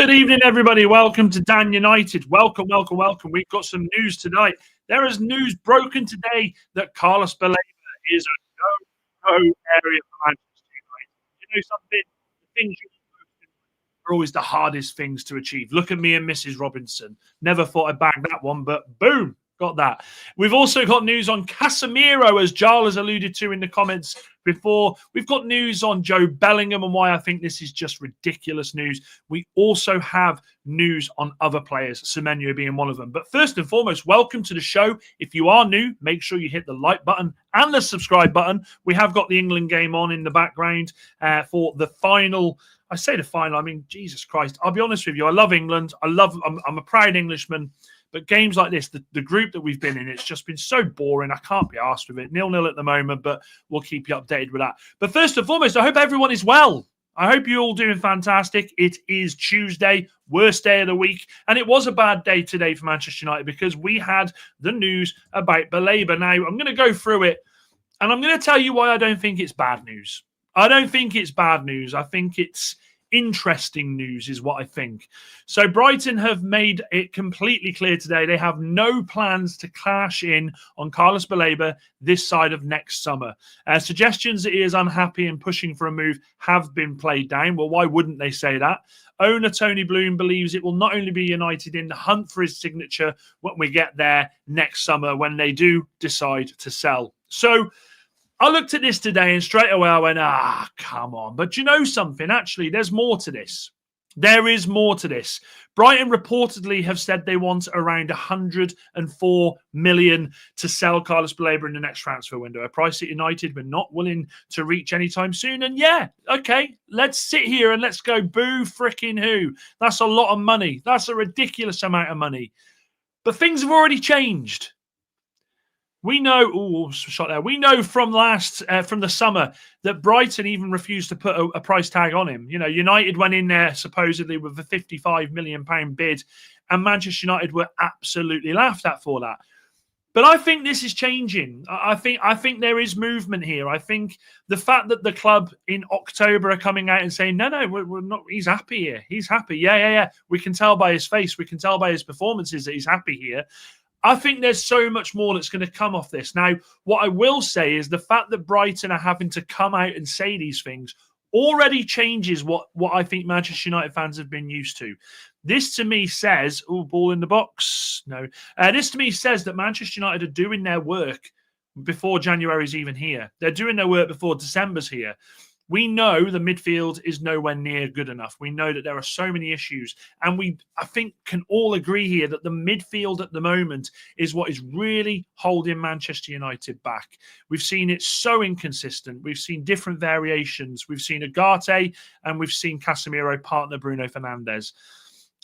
Good evening, everybody. Welcome to Dan United. Welcome. We've got some news tonight. There is news broken today that Carlos Baleba is a no-go area for Manchester United. You know something? The things you are always the hardest things to achieve. Look at me and Mrs. Robinson. Never thought I'd bag that one, but boom, got that. We've also got news on Casemiro, as Jarl has alluded to in the comments before. We've got news on Joe Bellingham and why I think this is just ridiculous news. We also have news on other players, Semenyo being one of them. But first and foremost, welcome to the show. If you are new, make sure you hit the like button and the subscribe button. We have got the England game on in the background for the final. I say the final, I mean, Jesus Christ. I'll be honest with you. I love England. I'm a proud Englishman. But games like this, the group that we've been in, it's just been so boring. I can't be arsed with it. 0-0 at the moment, but we'll keep you updated with that. But first and foremost, I hope everyone is well. I hope you're all doing fantastic. It is Tuesday, worst day of the week. And it was a bad day today for Manchester United because we had the news about Baleba. Now, I'm going to go through it, and I'm going to tell you why I don't think it's bad news. I don't think it's bad news. I think it's interesting news is what I think. So Brighton have made it completely clear today they have no plans to cash in on Carlos Baleba this side of next summer. Suggestions that he is unhappy and pushing for a move have been played down. Well, why wouldn't they say that? Owner Tony Bloom believes it will not only be United in the hunt for his signature when we get there next summer when they do decide to sell. So I looked at this today and straight away I went, come on. But you know something? Actually, there's more to this. There is more to this. Brighton reportedly have said they want around 104 million to sell Carlos Baleba in the next transfer window, a price that United were not willing to reach anytime soon. And yeah, okay, let's sit here and let's go boo fricking who. That's a lot of money. That's a ridiculous amount of money. But things have already changed. We know, shot there. We know from the summer that Brighton even refused to put a price tag on him. You know, United went in there supposedly with a £55 million bid, and Manchester United were absolutely laughed at for that. But I think this is changing. I think there is movement here. I think the fact that the club in October are coming out and saying, no, we're not. He's happy here. He's happy. Yeah. We can tell by his face. We can tell by his performances that he's happy here. I think there's so much more that's going to come off this. Now, what I will say is the fact that Brighton are having to come out and say these things already changes what I think Manchester United fans have been used to. This to me says, ball in the box. No. This to me says that Manchester United are doing their work before January's even here. They're doing their work before December's here. We know the midfield is nowhere near good enough. We know that there are so many issues. And I think, can all agree here that the midfield at the moment is what is really holding Manchester United back. We've seen it so inconsistent. We've seen different variations. We've seen Ugarte and we've seen Casemiro partner Bruno Fernandes.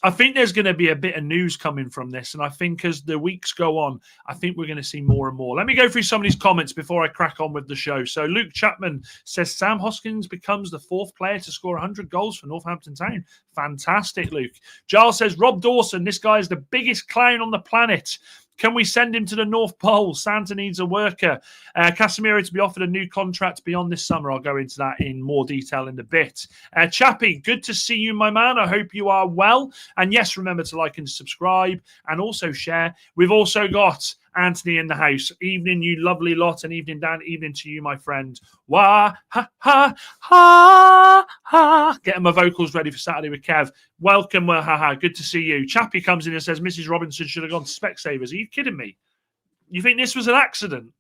I think there's going to be a bit of news coming from this. And I think as the weeks go on, I think we're going to see more and more. Let me go through some of these comments before I crack on with the show. So Luke Chapman says, Sam Hoskins becomes the fourth player to score 100 goals for Northampton Town. Fantastic, Luke. Giles says, Rob Dawson, this guy is the biggest clown on the planet. Can we send him to the North Pole? Santa needs a worker. Casemiro to be offered a new contract beyond this summer. I'll go into that in more detail in a bit. Chappie, good to see you, my man. I hope you are well. And yes, remember to like and subscribe and also share. We've also got Anthony in the house. Evening, you lovely lot. And evening, Dan. Evening to you, my friend. Wah, ha, ha, ha, ha. Getting my vocals ready for Saturday with Kev. Welcome, wah, ha, ha. Good to see you. Chappie comes in and says, Mrs. Robinson should have gone to Specsavers. Are you kidding me? You think this was an accident?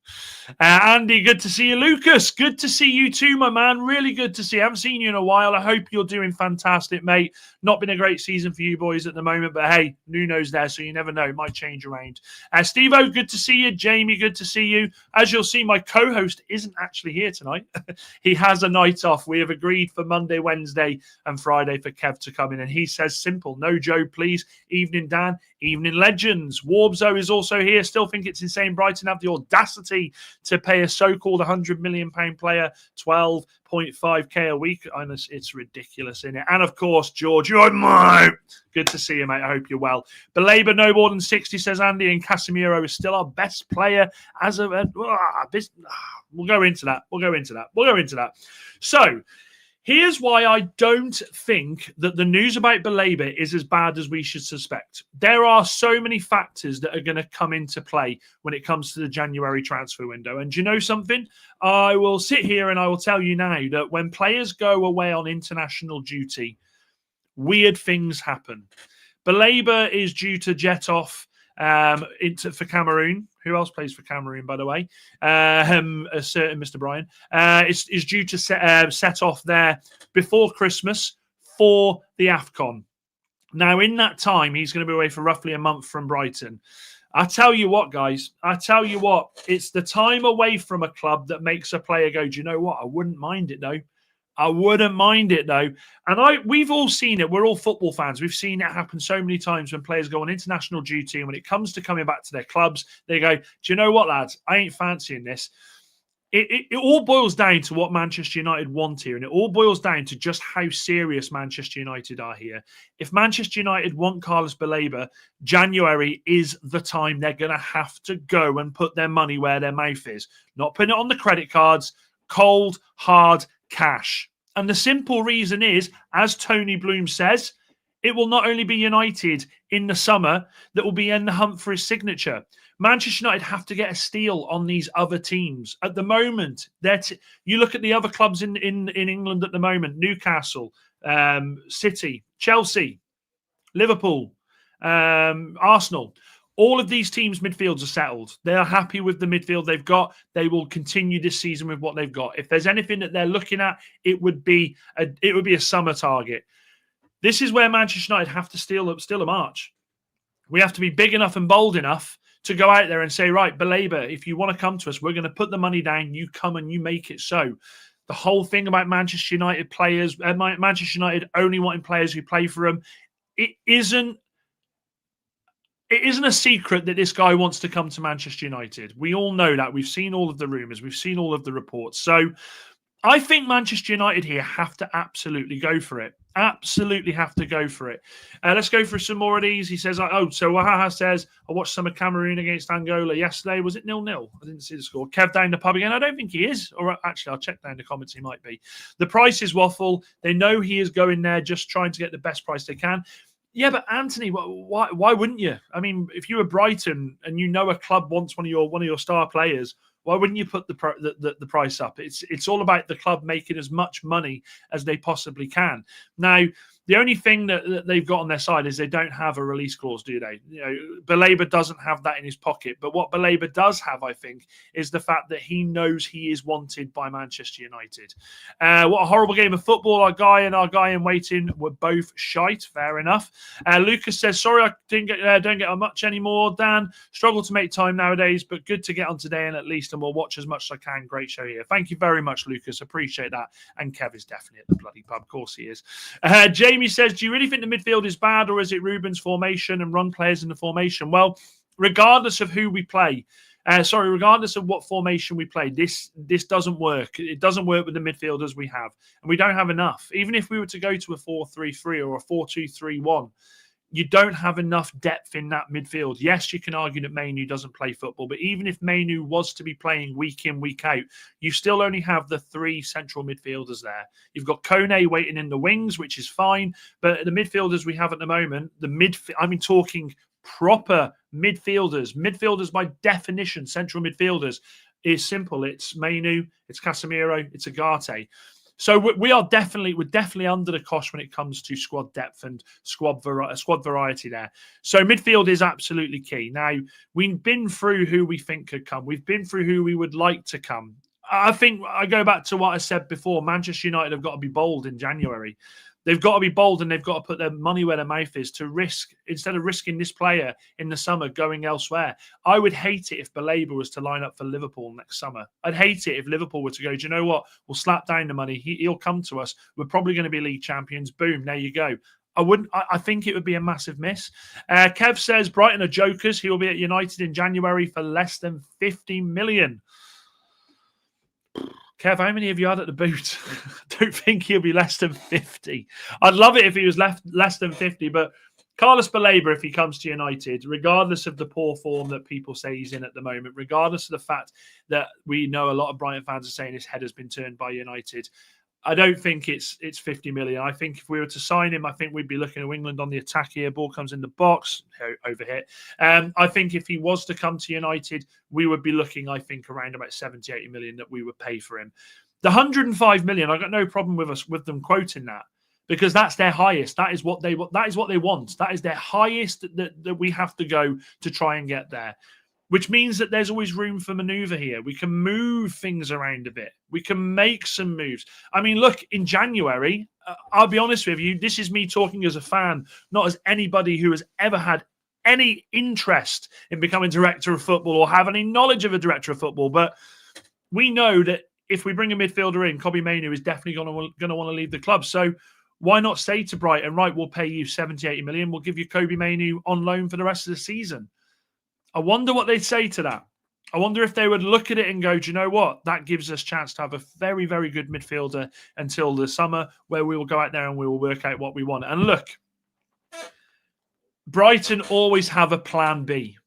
Andy, good to see you. Lucas, good to see you too, my man. Really good to see you. I haven't seen you in a while. I hope you're doing fantastic, mate. Not been a great season for you boys at the moment, but hey, Nuno's there, so you never know. It might change around. Steve-O, good to see you. Jamie, good to see you. As you'll see, my co-host isn't actually here tonight. He has a night off. We have agreed for Monday, Wednesday, and Friday for Kev to come in, and he says simple. No Joe, please. Evening, Dan. Evening, Legends. Warbzo is also here. Still think it's insane Brighton have the audacity to pay a so-called £100 million player 12.5k a week. And it's ridiculous, isn't it? And of course, George, you're mate. Good to see you, mate. I hope you're well. Baleba no more than 60, says Andy, and Casemiro is still our best player as of we'll go into that. We'll go into that. So Here's why I don't think that the news about Baleba is as bad as we should suspect. There are so many factors that are going to come into play when it comes to the January transfer window. And do you know something? I will sit here and I will tell you now that when players go away on international duty, weird things happen. Baleba is due to jet off for Cameroon. Who else plays for Cameroon, by the way? A certain Mr. Brian is due to set off there before Christmas for the AFCON. Now, in that time, he's going to be away for roughly a month from Brighton. I tell you what, guys. I tell you what. It's the time away from a club that makes a player go, do you know what? I wouldn't mind it, though. I wouldn't mind it, though. And we've all seen it. We're all football fans. We've seen it happen so many times when players go on international duty, and when it comes to coming back to their clubs, they go, do you know what, lads? I ain't fancying this. It all boils down to what Manchester United want here, and it all boils down to just how serious Manchester United are here. If Manchester United want Carlos Baleba, January is the time they're going to have to go and put their money where their mouth is. Not putting it on the credit cards, cold, hard cash. And the simple reason is, as Tony Bloom says, it will not only be United in the summer that will be in the hunt for his signature. Manchester United have to get a steal on these other teams. At the moment, you look at the other clubs in England at the moment, Newcastle, City, Chelsea, Liverpool, Arsenal. All of these teams' midfields are settled. They are happy with the midfield they've got. They will continue this season with what they've got. If there's anything that they're looking at, it would be a summer target. This is where Manchester United have to steal a march. We have to be big enough and bold enough to go out there and say, right, Baleba, if you want to come to us, we're going to put the money down. You come and you make it so. The whole thing about Manchester United players, Manchester United only wanting players who play for them, it isn't a secret that this guy wants to come to Manchester United. We all know that. We've seen all of the rumours. We've seen all of the reports. So I think Manchester United here have to absolutely go for it. Absolutely have to go for it. Let's go through some more of these. He says, so Wahaha says, I watched some of Cameroon against Angola yesterday. Was it 0-0? I didn't see the score. Kev down the pub again. I don't think he is. Or actually, I'll check down the comments. He might be. The price is waffle. They know he is going there just trying to get the best price they can. Yeah, but Anthony, why wouldn't you? I mean, if you were Brighton and you know a club wants one of your star players, why wouldn't you put the price up? It's all about the club making as much money as they possibly can. Now, the only thing that they've got on their side is they don't have a release clause, do they? You know, Baleba doesn't have that in his pocket. But what Baleba does have, I think, is the fact that he knows he is wanted by Manchester United. What a horrible game of football. Our guy in waiting were both shite. Fair enough. Lucas says, sorry, I don't get on much anymore. Dan, struggle to make time nowadays, but good to get on today and at least, and we'll watch as much as I can. Great show here. Thank you very much, Lucas. Appreciate that. And Kev is definitely at the bloody pub. Of course he is. Jamie says, do you really think the midfield is bad, or is it Ruben's formation and run players in the formation? Well, regardless of who we play, regardless of what formation we play, this doesn't work. It doesn't work with the midfielders we have. And we don't have enough. Even if we were to go to a 4-3-3 or a 4-2-3-1, you don't have enough depth in that midfield. Yes, you can argue that Mainu doesn't play football, but even if Mainu was to be playing week in, week out, you still only have the three central midfielders there. You've got Kone waiting in the wings, which is fine, but the midfielders we have at the moment, talking proper midfielders. Midfielders by definition, central midfielders, is simple. It's Mainu, it's Casemiro, it's Agate. So we're definitely under the cosh when it comes to squad depth and squad variety there. So midfield is absolutely key. Now, we've been through who we think could come. We've been through who we would like to come. I think I go back to what I said before. Manchester United have got to be bold in January. They've got to be bold and they've got to put their money where their mouth is to risk, instead of risking this player in the summer going elsewhere. I would hate it if Baleba was to line up for Liverpool next summer. I'd hate it if Liverpool were to go, do you know what? We'll slap down the money. He'll come to us. We're probably going to be league champions. Boom, there you go. I think it would be a massive miss. Kev says Brighton are jokers. He will be at United in January for less than 50 million. Kev, how many have you had at the boot? I don't think he'll be less than 50. I'd love it if he was less than 50, but Carlos Baleba, if he comes to United, regardless of the poor form that people say he's in at the moment, regardless of the fact that we know a lot of Brighton fans are saying his head has been turned by United, I don't think it's 50 million. I think if we were to sign him, I think we'd be looking at England on the attack here. Ball comes in the box, overhit. I think if he was to come to United, we would be looking, I think, around about 70, 80 million that we would pay for him. The 105 million, I got no problem with them quoting that, because that's their highest. That is what they want. That is their highest that we have to go to try and get there. Which means that there's always room for maneuver here. We can move things around a bit. We can make some moves. I mean, look, in January, I'll be honest with you, this is me talking as a fan, not as anybody who has ever had any interest in becoming director of football or have any knowledge of a director of football. But we know that if we bring a midfielder in, Kobbie Mainoo is definitely going to want to leave the club. So why not say to Brighton, right, we'll pay you 70, 80 million. We'll give you Kobbie Mainoo on loan for the rest of the season. I wonder what they'd say to that. I wonder if they would look at it and go, do you know what? That gives us a chance to have a very, very good midfielder until the summer, where we will go out there and we will work out what we want. And look, Brighton always have a plan B.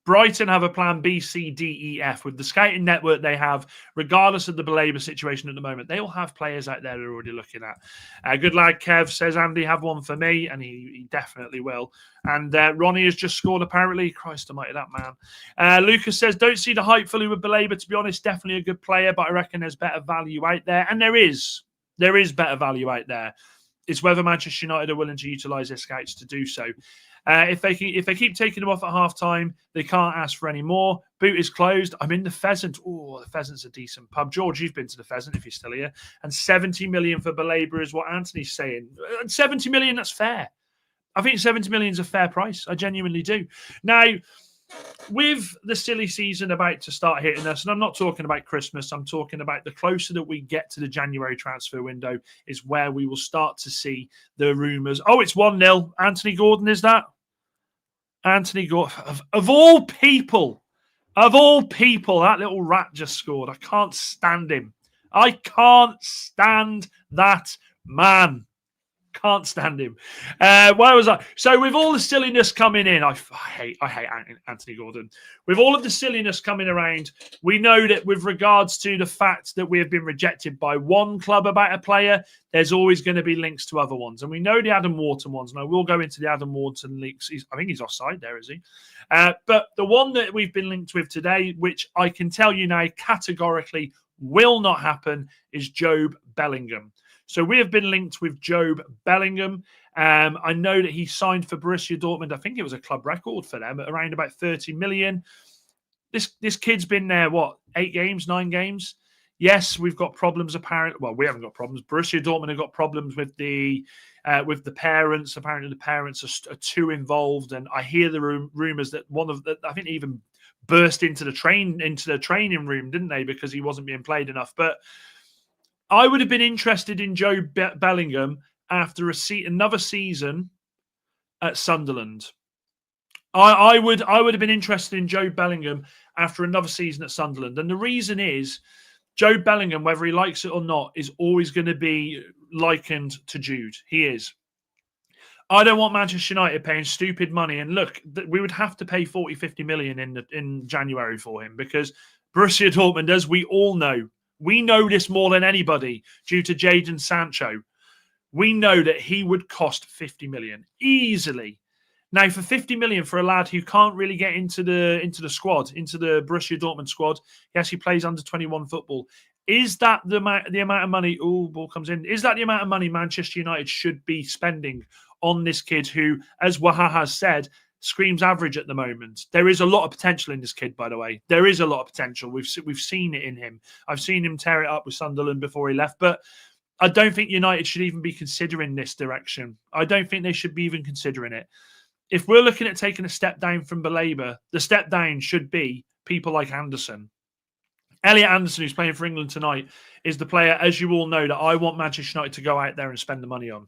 Brighton have a plan B, C, D, E, F. With the scouting network they have, regardless of the Baleba situation at the moment, they will have players out there they're already looking at. Good lad Kev says, Andy, have one for me, and he definitely will. And Ronnie has just scored, apparently. Christ almighty, that man. Lucas says, don't see the hype fully with Baleba, to be honest. Definitely a good player, but I reckon there's better value out there. And there is. There is better value out there. It's whether Manchester United are willing to utilise their scouts to do so. If they keep taking them off at half time, they can't ask for any more. Boot is closed. I'm in the Pheasant. Oh, the Pheasant's a decent pub. George, you've been to the Pheasant if you're still here. And 70 million for Baleba is what Anthony's saying. 70 million, that's fair. I think 70 million is a fair price. I genuinely do. Now, with the silly season about to start hitting us, and I'm not talking about Christmas, I'm talking about the closer that we get to the January transfer window is where we will start to see the rumours. Oh, it's 1-0. Anthony Gordon, is that? Anthony Gordon. Of all people, that little rat just scored. I can't stand him. I can't stand that man. Can't stand him. Where was I? So with all the silliness coming in, I hate Anthony Gordon. With all of the silliness coming around, we know that with regards to the fact that we have been rejected by one club about a player, there's always going to be links to other ones. And we know the Adam Wharton ones, and I will go into the Adam Wharton links. I think he's offside there, is he? But the one that we've been linked with today, which I can tell you now categorically will not happen, is Jobe Bellingham. So we have been linked with Jobe Bellingham. I know that he signed for Borussia Dortmund. I think it was a club record for them at around about 30 million. This kid's been there, 8 games, 9 games? Yes, we've got problems apparently. Well, we haven't got problems. Borussia Dortmund have got problems with the parents. Apparently the parents are too involved. And I hear the rumours that one of the, I think, even burst into the training room, didn't they? Because he wasn't being played enough. But I would have been interested in Jobe Bellingham after another season at Sunderland. I would have been interested in Jobe Bellingham after another season at Sunderland. And the reason is Jobe Bellingham, whether he likes it or not, is always going to be likened to Jude. He is. I don't want Manchester United paying stupid money. And look, we would have to pay 40, 50 million in January for him, because Borussia Dortmund, as we all know, we know this more than anybody due to Jadon Sancho. We know that he would cost 50 million easily. Now, for 50 million for a lad who can't really get into the squad, into the Borussia Dortmund squad, yes, he plays under 21 football. Is that the amount of money? Oh, ball comes in. Is that the amount of money Manchester United should be spending on this kid who, as Waha has said, screams average at the moment? There is a lot of potential in this kid, by the way. There is a lot of potential. We've seen it in him. I've seen him tear it up with Sunderland before he left, but I don't think United should even be considering this direction. I don't think they should be even considering it. If we're looking at taking a step down from Baleba, the step down should be people like Anderson. Elliot Anderson, who's playing for England tonight, is the player, as you all know, that I want Manchester United to go out there and spend the money on.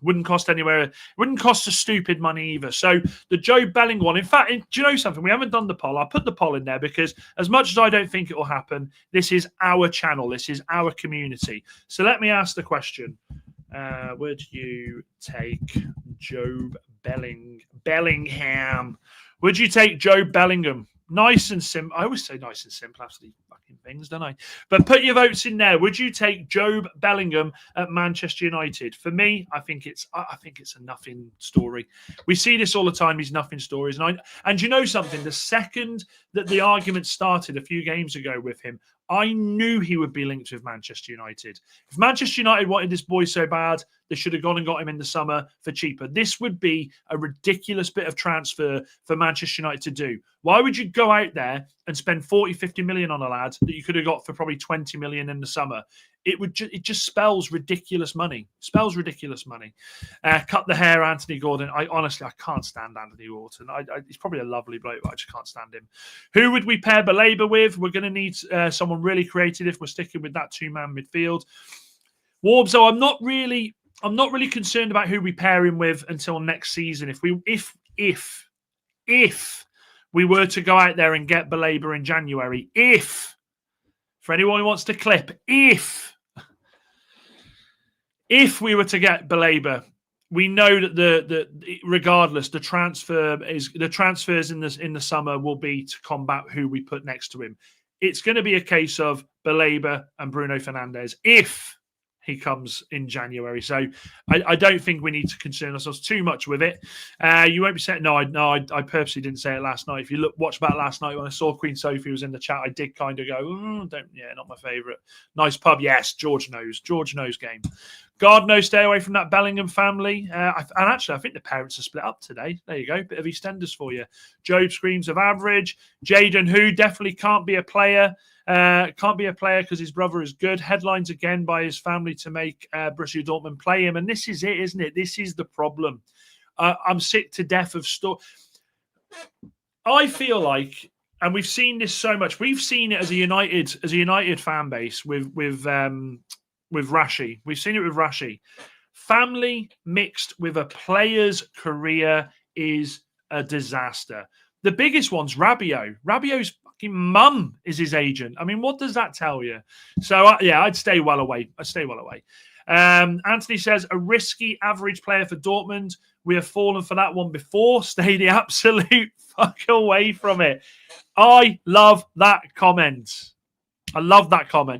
Wouldn't cost anywhere. Wouldn't cost a stupid money either. So the Jobe Bellingham one. In fact, do you know something? We haven't done the poll. I'll put the poll in there because as much as I don't think it will happen, this is our channel. This is our community. So let me ask the question. Would you take Jobe Bellingham? Would you take Jobe Bellingham? Nice and simple. I always say nice and simple, absolutely fucking things, don't I? But put your votes in there. Would you take Jobe Bellingham at Manchester United? For me, I think it's a nothing story. We see this all the time. These nothing stories, and you know something? The second that the argument started a few games ago with him, I knew he would be linked with Manchester United. If Manchester United wanted this boy so bad, they should have gone and got him in the summer for cheaper. This would be a ridiculous bit of transfer for Manchester United to do. Why would you go out there and spend 40, 50 million on a lad that you could have got for probably 20 million in the summer? It just spells ridiculous money. Spells ridiculous money. Cut the hair, Anthony Gordon. I can't stand Anthony Gordon. He's probably a lovely bloke, but I just can't stand him. Who would we pair Baleba with? We're going to need someone really creative if we're sticking with that two-man midfield. Warbs, though, I'm not really concerned about who we pair him with until next season. If we were to go out there and get Baleba in January, for anyone who wants to clip, if we were to get Baleba, we know that regardless, the transfers in the summer will be to combat who we put next to him. It's going to be a case of Baleba and Bruno Fernandes if he comes in January. So I don't think we need to concern ourselves too much with it. You won't be saying, no, I purposely didn't say it last night. If you watch back last night when I saw Queen Sophie was in the chat, I did kind of go, not my favourite. Nice pub. Yes, George knows game. God knows, stay away from that Bellingham family. And actually, I think the parents are split up today. There you go. Bit of EastEnders for you. Jobe screams of average. Jaden, who definitely can't be a player. Can't be a player because his brother is good. Headlines again by his family to make Borussia Dortmund play him. And this is it, isn't it? This is the problem. I'm sick to death of I feel like, and we've seen this so much. We've seen it as a United fan base with Rashi. We've seen it with Rashi. Family mixed with a player's career is a disaster. The biggest one's Rabiot. Rabiot's fucking mum is his agent. I mean, what does that tell you? So, I'd stay well away. Anthony says, a risky average player for Dortmund. We have fallen for that one before. Stay the absolute fuck away from it. I love that comment.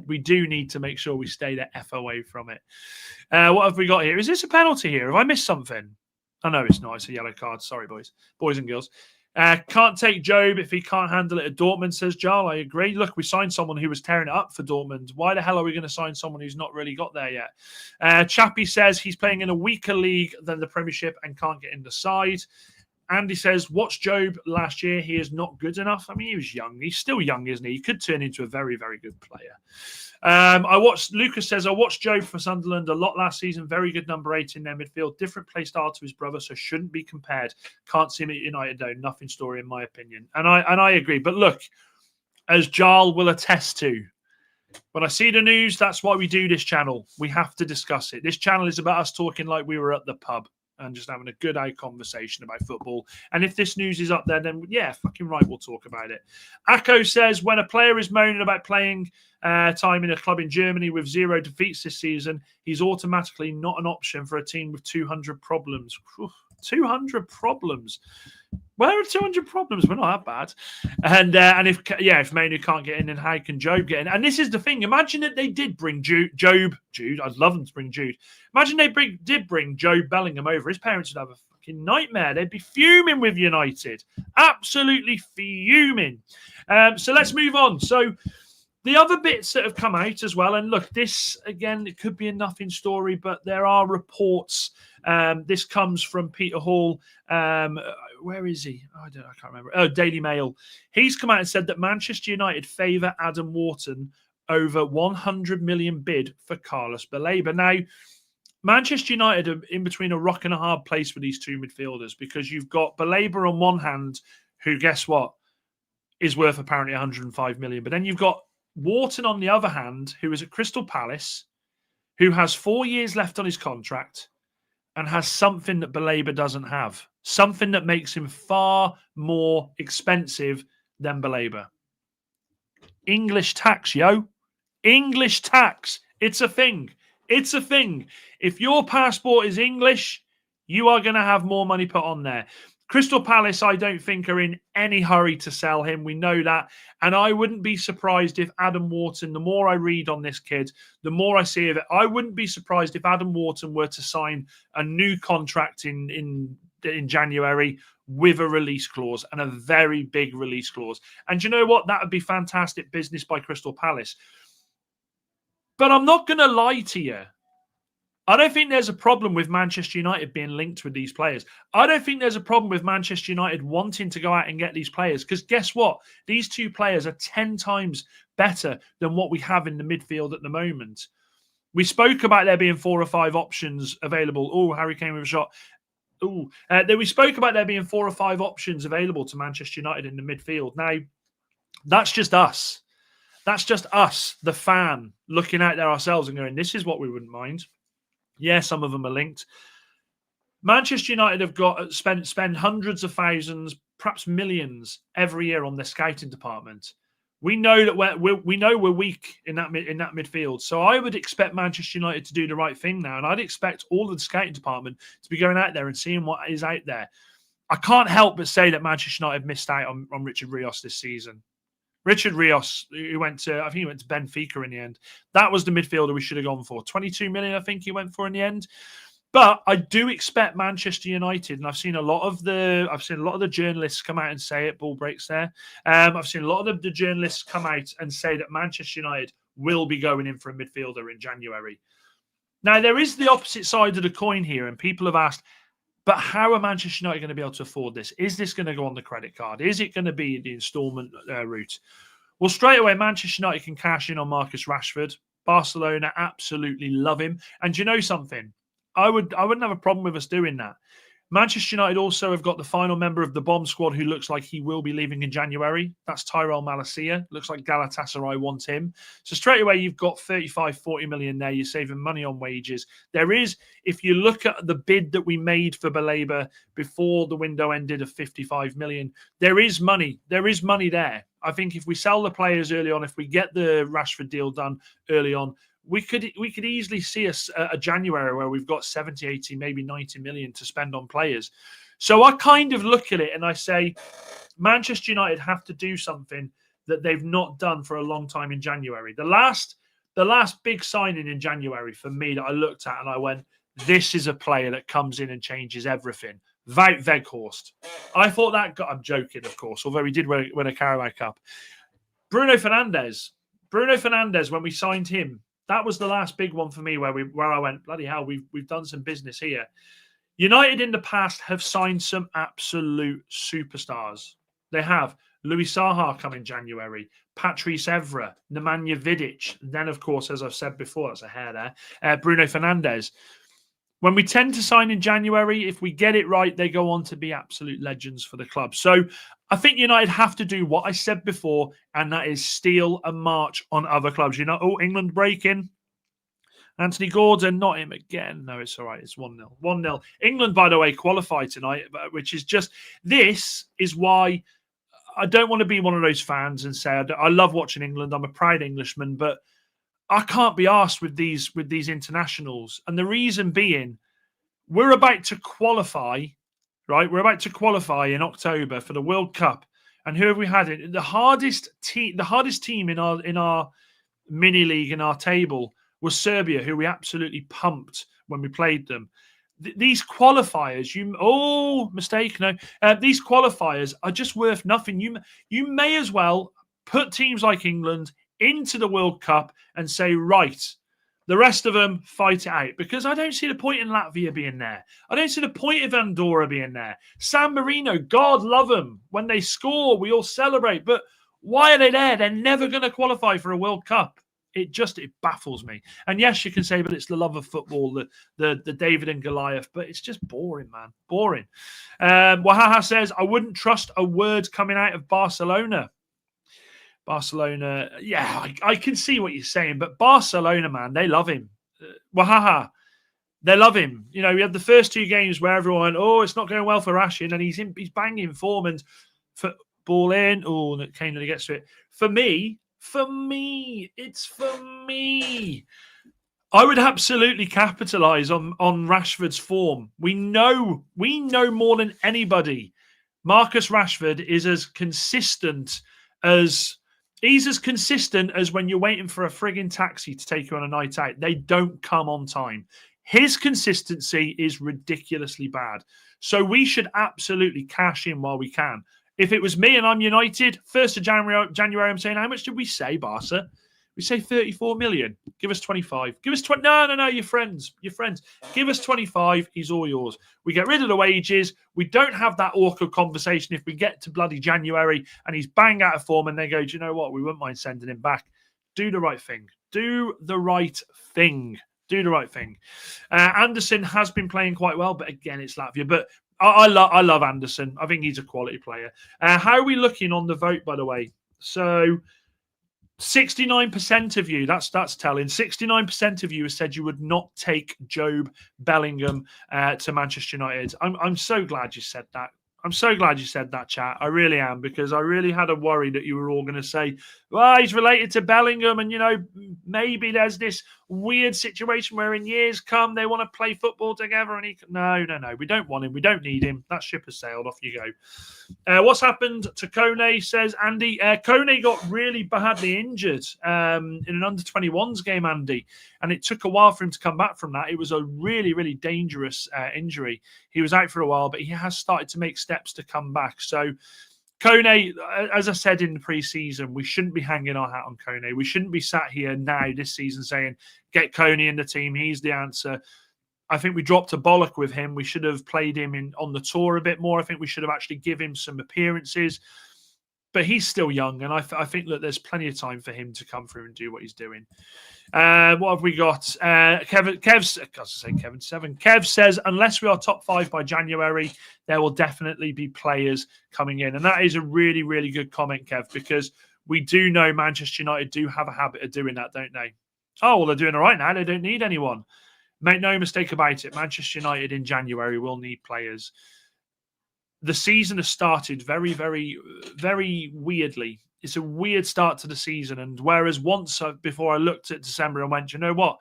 We do need to make sure we stay the F away from it. What have we got here? Is this a penalty here? Have I missed something? Oh, no, it's not. It's a yellow card. Sorry, boys and girls. Can't take Jobe if he can't handle it at Dortmund, says Jarl. I agree. Look, we signed someone who was tearing it up for Dortmund. Why the hell are we going to sign someone who's not really got there yet? Chappie says he's playing in a weaker league than the Premiership and can't get in the side. Andy says, watch Jobe last year. He is not good enough. I mean, he was young. He's still young, isn't he? He could turn into a very, very good player. Lucas says, I watched Jobe for Sunderland a lot last season. Very good number 8 in their midfield. Different play style to his brother, so shouldn't be compared. Can't see him at United, though. Nothing story, in my opinion. And I agree. But look, as Jarl will attest to, when I see the news, that's why we do this channel. We have to discuss it. This channel is about us talking like we were at the pub and just having a good eye conversation about football. And if this news is up there, then yeah, fucking right, we'll talk about it. Akko says, when a player is moaning about playing time in a club in Germany with 0 defeats this season, he's automatically not an option for a team with 200 problems. 200 problems. Where are 200 problems? We're not that bad. And if Manu can't get in, then how can Jobe get in? And this is the thing. Imagine that they did bring Jude. I'd love them to bring Jude. Imagine they did bring Jobe Bellingham over. His parents would have a fucking nightmare. They'd be fuming with United. Absolutely fuming. So let's move on. So the other bits that have come out as well, and look, this, again, it could be a nothing story, but there are reports. This comes from Peter Hall. Where is he? I can't remember. Oh, Daily Mail. He's come out and said that Manchester United favour Adam Wharton over 100 million bid for Carlos Baleba. Now, Manchester United are in between a rock and a hard place with these two midfielders because you've got Baleba on one hand, who, guess what, is worth apparently 105 million. But then you've got Wharton on the other hand, who is at Crystal Palace, who has 4 years left on his contract and has something that Baleba doesn't have. Something that makes him far more expensive than Baleba. English tax, yo. English tax. It's a thing. It's a thing. If your passport is English, you are going to have more money put on there. Crystal Palace, I don't think, are in any hurry to sell him. We know that. And I wouldn't be surprised if Adam Wharton, the more I read on this kid, the more I see of it, I wouldn't be surprised if Adam Wharton were to sign a new contract in January with a release clause, and a very big release clause. And you know what? That would be fantastic business by Crystal Palace. But I'm not going to lie to you. I don't think there's a problem with Manchester United being linked with these players. I don't think there's a problem with Manchester United wanting to go out and get these players, because guess what? These two players are 10 times better than what we have in the midfield at the moment. We spoke about there being 4 or 5 options available. Oh, Harry Kane with a shot. We spoke about there being 4 or 5 options available to Manchester United in the midfield. Now, that's just us. That's just us, the fan, looking out there ourselves and going, this is what we wouldn't mind. Yeah, some of them are linked. Manchester United have got spend hundreds of thousands, perhaps millions every year on their scouting department. We know that we're weak in that midfield. So I would expect Manchester United to do the right thing now, and I'd expect all of the scouting department to be going out there and seeing what is out there. I can't help but say that Manchester United missed out on Richard Rios this season. Richard Rios, who went to Benfica in the end. That was the midfielder we should have gone for. 22 million, I think he went for in the end. But I do expect Manchester United, and I've seen a lot of the journalists come out and say it. Ball breaks there. I've seen a lot of the journalists come out and say that Manchester United will be going in for a midfielder in January. Now, there is the opposite side of the coin here, and people have asked, but how are Manchester United going to be able to afford this? Is this going to go on the credit card? Is it going to be the instalment route? Well, straight away, Manchester United can cash in on Marcus Rashford. Barcelona absolutely love him. And you know something? I wouldn't have a problem with us doing that. Manchester United also have got the final member of the bomb squad who looks like he will be leaving in January. That's Tyrell Malacia. Looks like Galatasaray want him. So straight away, you've got 35, 40 million there. You're saving money on wages. There is, if you look at the bid that we made for Baleba before the window ended of 55 million, there is money. There is money there. I think if we sell the players early on, if we get the Rashford deal done early on, we could easily see a January where we've got 70, 80, maybe 90 million to spend on players. So I kind of look at it and I say, Manchester United have to do something that they've not done for a long time in January. The last big signing in January for me that I looked at and I went, this is a player that comes in and changes everything. Wout Weghorst. I thought that I'm joking, of course, although he did win a Carabao Cup. Bruno Fernandes, when we signed him, that was the last big one for me where I went, bloody hell, we've done some business here. United in the past have signed some absolute superstars. They have. Luis Saha coming January, Patrice Evra, Nemanja Vidic. Then, of course, as I've said before, that's a hair there, Bruno Fernandes. When we tend to sign in January, if we get it right, they go on to be absolute legends for the club. So I think United have to do what I said before, and that is steal a march on other clubs. You know, England breaking. Anthony Gordon, not him again. No, it's all right. It's 1-0. 1-0. England, by the way, qualified tonight, which is just, this is why I don't want to be one of those fans and say, I love watching England. I'm a proud Englishman, but I can't be arsed with these internationals. And the reason being, we're about to qualify, right? We're about to qualify in October for the World Cup. And who have we had in the hardest team in our mini league, in our table, was Serbia, who we absolutely pumped when we played them. These qualifiers, these qualifiers are just worth nothing. You may as well put teams like England into the World Cup and say, right, the rest of them fight it out, because I don't see the point in Latvia being there. I don't see the point of Andorra being there. San Marino, God love them. When they score, we all celebrate. But why are they there? They're never going to qualify for a World Cup. It baffles me. And yes, you can say, but it's the love of football, the David and Goliath, but it's just boring, man. Boring. Wahaha says, I wouldn't trust a word coming out of Barcelona. Barcelona, yeah, I can see what you're saying, but Barcelona, man, they love him. Wahaha, they love him. You know, we had the first 2 games where everyone went, oh, it's not going well for Rashin, and he's banging form and for ball in. Oh, Kane really gets to it. For me, it's for me. I would absolutely capitalise on Rashford's form. We know more than anybody Marcus Rashford is as consistent as when you're waiting for a frigging taxi to take you on a night out. They don't come on time. His consistency is ridiculously bad. So we should absolutely cash in while we can. If it was me and I'm United, 1st of January, I'm saying, how much did we say, Barca? We say 34 million. Give us 25. Give us 20. No, your friends. Give us 25. He's all yours. We get rid of the wages. We don't have that awkward conversation if we get to bloody January and he's bang out of form and they go, do you know what? We wouldn't mind sending him back. Do the right thing. Do the right thing. Do the right thing. Anderson has been playing quite well, but again, it's Latvia. But I love Anderson. I think he's a quality player. How are we looking on the vote, by the way? So 69% of you, that's telling. 69% of you have said you would not take Jobe Bellingham to Manchester United. I'm so glad you said that. I'm so glad you said that, chat. I really am, because I really had a worry that you were all going to say, well, he's related to Bellingham and, maybe there's this weird situation where in years come they want to play football together and No. We don't want him. We don't need him. That ship has sailed. Off you go. What's happened to Kone, says Andy. Kone got really badly injured in an under-21s game, Andy, and it took a while for him to come back from that. It was a really, really dangerous injury. He was out for a while, but he has started to make steps to come back. So Kone, as I said in the pre-season, we shouldn't be hanging our hat on Kone. We shouldn't be sat here now this season saying, get Kone in the team. He's the answer. I think we dropped a bollock with him. We should have played him on the tour a bit more. I think we should have actually given him some appearances. But he's still young, and I think that there's plenty of time for him to come through and do what he's doing. What have we got? Kev says, unless we are top 5 by January, there will definitely be players coming in. And that is a really, really good comment, Kev, because we do know Manchester United do have a habit of doing that, don't they? Oh, well, they're doing it right now. They don't need anyone. Make no mistake about it. Manchester United in January will need players. The season has started very, very, very weirdly. It's a weird start to the season. And whereas once before I looked at December and went, you know what,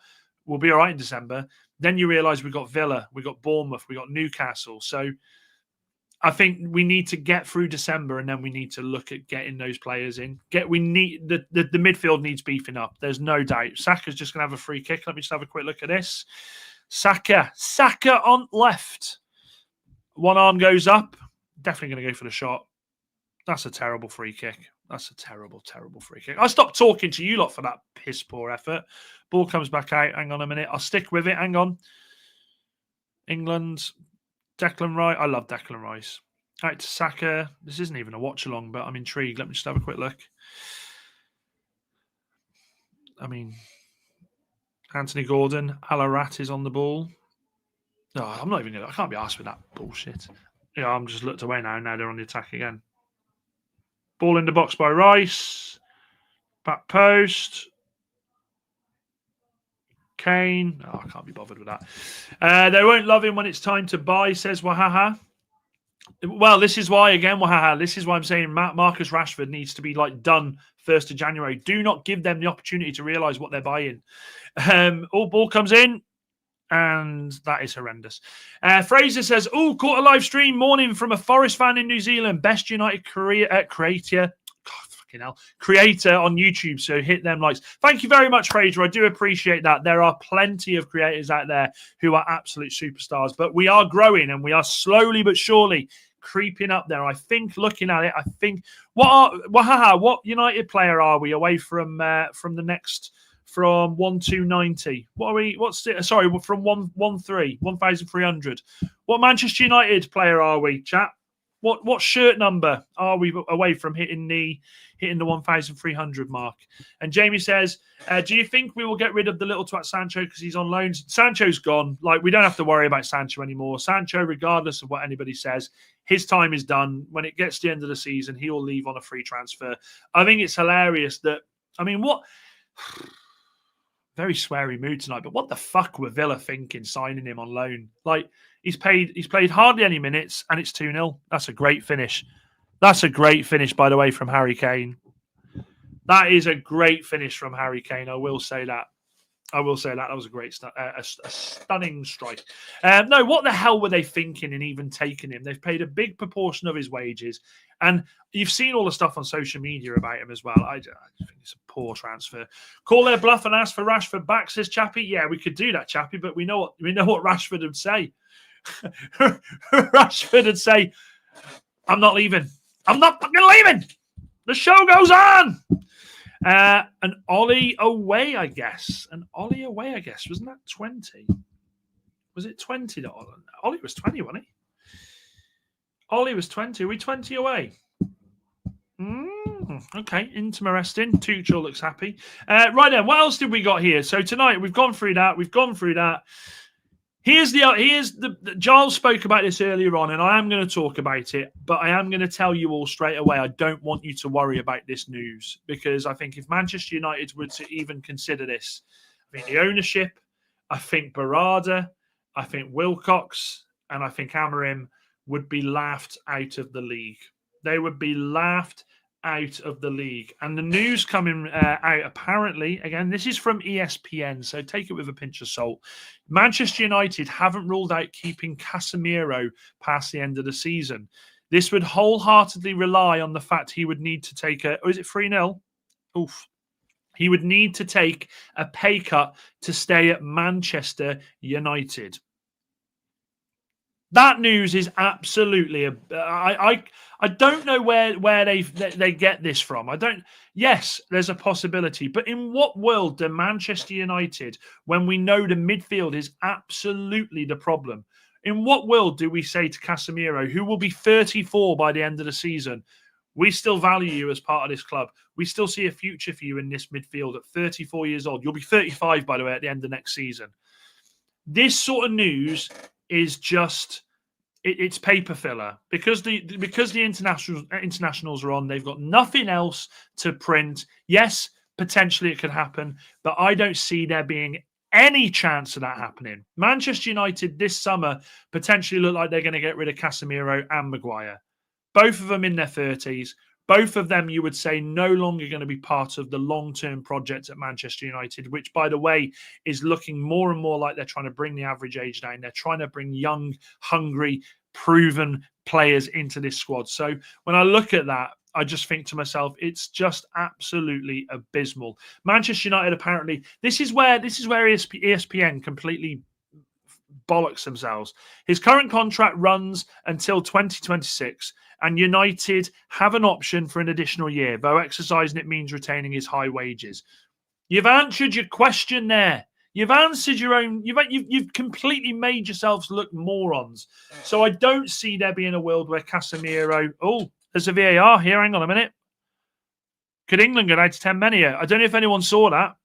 we'll be all right in December. Then you realise we've got Villa, we've got Bournemouth, we've got Newcastle. So I think we need to get through December and then we need to look at getting those players in. The midfield needs beefing up. There's no doubt. Saka's just going to have a free kick. Let me just have a quick look at this. Saka on left. One arm goes up. Definitely going to go for the shot. That's a terrible free kick. That's a terrible, terrible free kick. I stopped talking to you lot for that piss poor effort. Ball comes back out. Hang on a minute. I'll stick with it. Hang on. England. Declan Rice. I love Declan Rice. All right, to Saka. This isn't even a watch along, but I'm intrigued. Let me just have a quick look. I mean, Anthony Gordon. Alarat is on the ball. No, I'm not even going to. I can't be asked with that bullshit. Yeah, I'm just looked away now. Now they're on the attack again. Ball in the box by Rice. Back post. Kane. Oh, I can't be bothered with that. They won't love him when it's time to buy, says Wahaha. Well, this is why, again, Wahaha, this is why I'm saying Marcus Rashford needs to be done 1st of January. Do not give them the opportunity to realise what they're buying. All ball comes in. And that is horrendous. Fraser says, caught a live stream morning from a Forest fan in New Zealand. Best United creator on YouTube. So hit them likes. Thank you very much, Fraser. I do appreciate that. There are plenty of creators out there who are absolute superstars. But we are growing and we are slowly but surely creeping up there. I think looking at it, what United player are we away from the next... From 1,290. What are we? What's it? Sorry, from 1,300. What Manchester United player are we, chat? What shirt number are we away from hitting the 1,300 mark? And Jamie says, do you think we will get rid of the little twat Sancho because he's on loans? Sancho's gone. We don't have to worry about Sancho anymore. Sancho, regardless of what anybody says, his time is done. When it gets to the end of the season, he will leave on a free transfer. I think it's hilarious that. I mean, what? Very sweary mood tonight, but what the fuck were Villa thinking signing him on loan? He's played hardly any minutes and it's 2-0. That's a great finish. That's a great finish, by the way, from Harry Kane. That is a great finish from Harry Kane. I will say that. I will say that was a great, a stunning strike. No, what the hell were they thinking in even taking him? They've paid a big proportion of his wages, and you've seen all the stuff on social media about him as well. I think it's a poor transfer. Call their bluff and ask for Rashford back, says Chappie. Yeah, we could do that, Chappie, but we know what Rashford would say. Rashford would say, "I'm not leaving. I'm not fucking leaving. The show goes on." An Ollie away, I guess. Wasn't that 20? Was it 20 that Ollie was 20, wasn't he? Ollie was 20. Are we 20 away? Okay, interesting. Tuchel looks happy. Right then, what else did we got here? So tonight we've gone through that. Here's the Giles spoke about this earlier on, and I am going to talk about it, but I am going to tell you all straight away, I don't want you to worry about this news, because I think if Manchester United were to even consider this, I think the ownership, I think Barada, I think Wilcox, and I think Amorim would be laughed out of the league. They would be laughed out of the league. And the news coming out, apparently, again, this is from ESPN, so take it with a pinch of salt. Manchester United haven't ruled out keeping Casemiro past the end of the season. This would wholeheartedly rely on the fact he would need to take is it 3-0? Oof. He would need to take a pay cut to stay at Manchester United. That news is absolutely I don't know where they get this from. Yes, there's a possibility, but in what world do Manchester United, when we know the midfield is absolutely the problem, in what world do we say to Casemiro, who will be 34 by the end of the season, we still value you as part of this club. We still see a future for you in this midfield at 34 years old. You'll be 35, by the way, at the end of next season. This sort of news is just it's paper filler because the internationals are on. They've got nothing else to print. Yes, potentially it could happen, but I don't see there being any chance of that happening. Manchester United this summer potentially look like they're going to get rid of Casemiro and Maguire. Both of them in their 30s. Both of them, you would say, no longer going to be part of the long-term project at Manchester United, which, by the way, is looking more and more like they're trying to bring the average age down. They're trying to bring young, hungry, proven players into this squad. So when I look at that, I just think to myself, it's just absolutely abysmal. Manchester United, apparently, this is where ESPN completely bollocks themselves. His current contract runs until 2026, and United have an option for an additional year, though exercising it means retaining his high wages. You've answered your question there. You've answered your own. You've completely made yourselves look morons. So I don't see there being a world where Casemiro. Oh, there's a VAR here. Hang on a minute. Could England get out to 10 men here? I don't know if anyone saw that.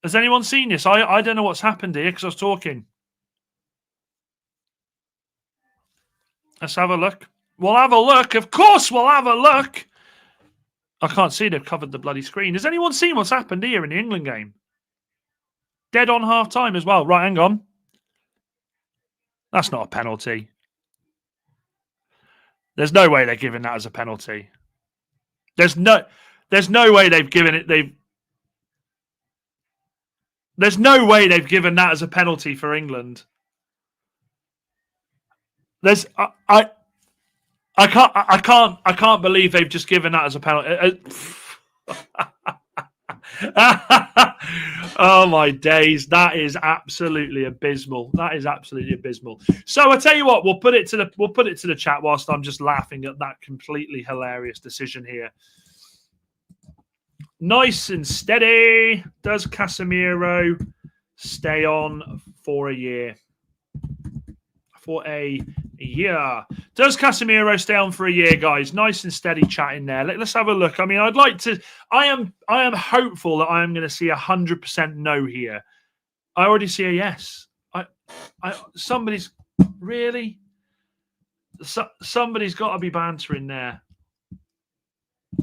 Has anyone seen this? I don't know what's happened here because I was talking. Let's have a look. We'll have a look. Of course, we'll have a look. I can't see. They've covered the bloody screen. Has anyone seen what's happened here in the England game? Dead on half time as well. Right, hang on. That's not a penalty. There's no way they're giving that as a penalty. There's no way they've given it. There's no way they've given that as a penalty for England. I can't believe they've just given that as a penalty. Oh my days, that is absolutely abysmal. That is absolutely abysmal. So I tell you what, we'll put it to the chat whilst I'm just laughing at that completely hilarious decision here. Nice and steady. Does Casemiro stay on for a year? For a year. Does Casemiro stay on for a year, guys? Nice and steady chatting there. Let's have a look. I mean, I'd like to. I am hopeful that I am going to see 100% no here. I already see a yes. Somebody's really. Somebody's got to be bantering there.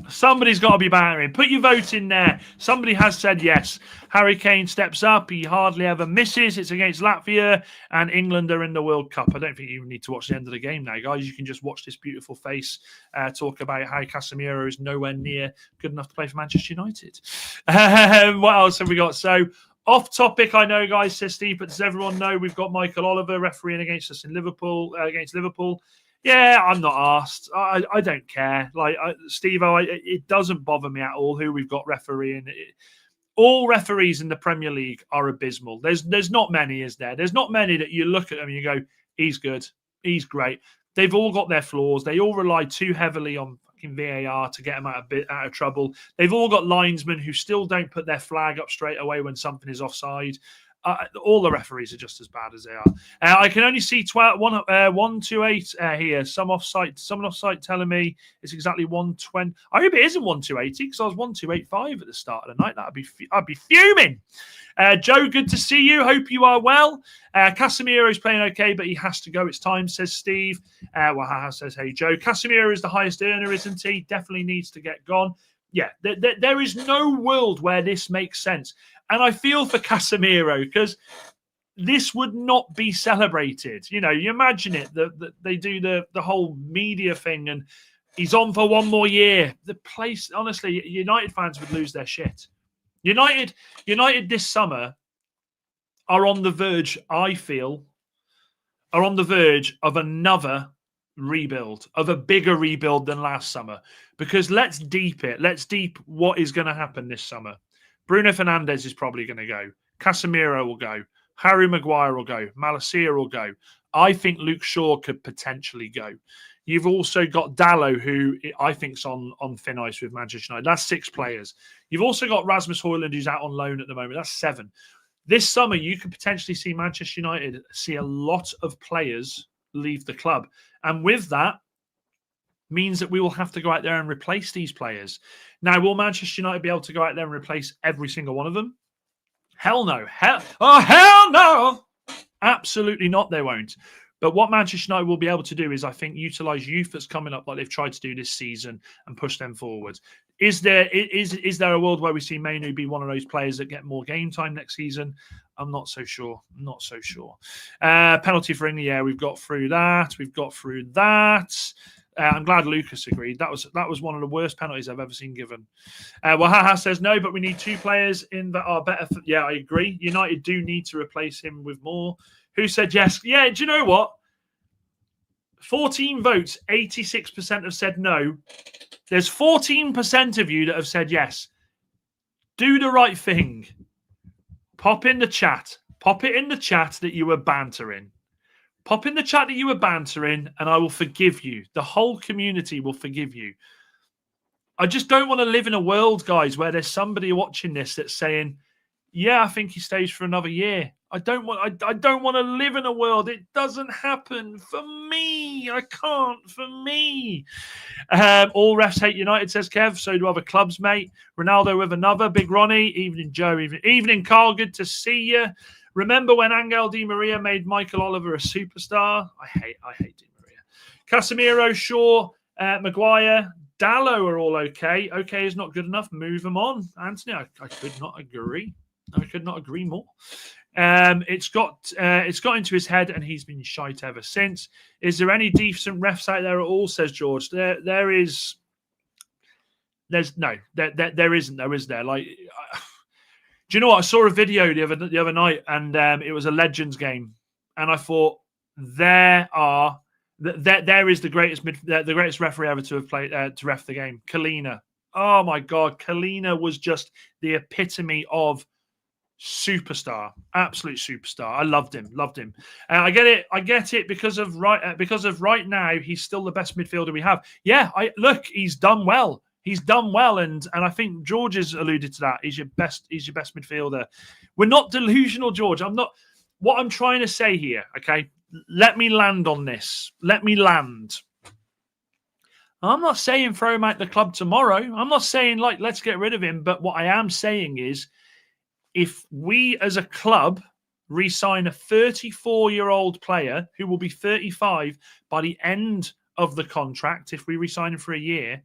Somebody's got to be battering. Put your vote in there. Somebody has said yes. Harry Kane steps up. He hardly ever misses. It's against Latvia, and England are in the World Cup. I don't think you even need to watch the end of the game now, guys. You can just watch this beautiful face talk about how Casemiro is nowhere near good enough to play for Manchester United. What else have we got? So, off topic, I know, guys, says Steve, but does everyone know we've got Michael Oliver refereeing against us in Liverpool, against Liverpool? Yeah, I'm not asked. I don't care. Like, Steve, it doesn't bother me at all who we've got refereeing. All referees in the Premier League are abysmal. There's not many, is there? There's not many that you look at them and you go, he's good, he's great. They've all got their flaws. They all rely too heavily on fucking VAR to get them out of trouble. They've all got linesmen who still don't put their flag up straight away when something is offside. All the referees are just as bad as they are. I can only see 128 here. Someone off-site telling me it's exactly 120. I hope it isn't 1280 because I was 1285 at the start of the night. I'd be fuming. Joe, good to see you. Hope you are well. Casemiro's playing okay, but he has to go. It's time, says Steve. Wahaha says, hey, Joe. Casemiro is the highest earner, isn't he? Definitely needs to get gone. Yeah, there is no world where this makes sense. And I feel for Casemiro because this would not be celebrated. You know, you imagine it, that they do the whole media thing and he's on for one more year. The place, honestly, United fans would lose their shit. United this summer are on the verge, I feel, of another rebuild, of a bigger rebuild than last summer. Because let's deep what is going to happen this summer. Bruno Fernandes is probably going to go. Casemiro will go. Harry Maguire will go. Malacia will go. I think Luke Shaw could potentially go. You've also got Dalot, who I think's on thin ice with Manchester United. That's 6 players. You've also got Rasmus Højlund, who's out on loan at the moment. That's 7. This summer, you could potentially see Manchester United see a lot of players leave the club. And with that, means that we will have to go out there and replace these players. Now, will Manchester United be able to go out there and replace every single one of them? Hell no. Hell no. Absolutely not, they won't. But what Manchester United will be able to do is, I think, utilise youth that's coming up like they've tried to do this season and push them forward. Is there a world where we see Mainu be one of those players that get more game time next season? I'm not so sure. Penalty for England, yeah, we've got through that. I'm glad Lucas agreed. That was one of the worst penalties I've ever seen given. Wahaha says no, but we need 2 players in that are better. Yeah, I agree. United do need to replace him with more. Who said yes? Yeah, do you know what? 14 votes, 86% have said no. There's 14% of you that have said yes. Do the right thing. Pop in the chat. Pop it in the chat that you were bantering. Pop in the chat that you were bantering, and I will forgive you. The whole community will forgive you. I just don't want to live in a world, guys, where there's somebody watching this that's saying, yeah, I think he stays for another year. I don't want to live in a world. It doesn't happen for me. I can't for me. All refs hate United, says Kev. So do other clubs, mate. Ronaldo with another. Big Ronnie. Evening, Joe. Evening, Carl. Good to see you. Remember when Angel Di Maria made Michael Oliver a superstar? I hate Di Maria. Casemiro, Shaw, Maguire, Dalot are all okay. Okay is not good enough. Move them on. Anthony, I could not agree. I could not agree more. It's got into his head, and he's been shite ever since. Is there any decent refs out there at all? Says George. There isn't. There isn't. Though, is there? Like, do you know what? I saw a video the other night, and it was a Legends game, and I thought there is the greatest referee ever to have played to ref the game. Kalina. Oh my God, Kalina was just the epitome of superstar, absolute superstar. I loved him. I get it because of right now he's still the best midfielder we have. Yeah, he's done well. And I think George has alluded to that. He's your best midfielder. We're not delusional, George. What I'm trying to say here, okay? Let me land on this. I'm not saying throw him out the club tomorrow. I'm not saying let's get rid of him. But what I am saying is, if we as a club re-sign a 34-year-old player who will be 35 by the end of the contract, if we re-sign him for a year,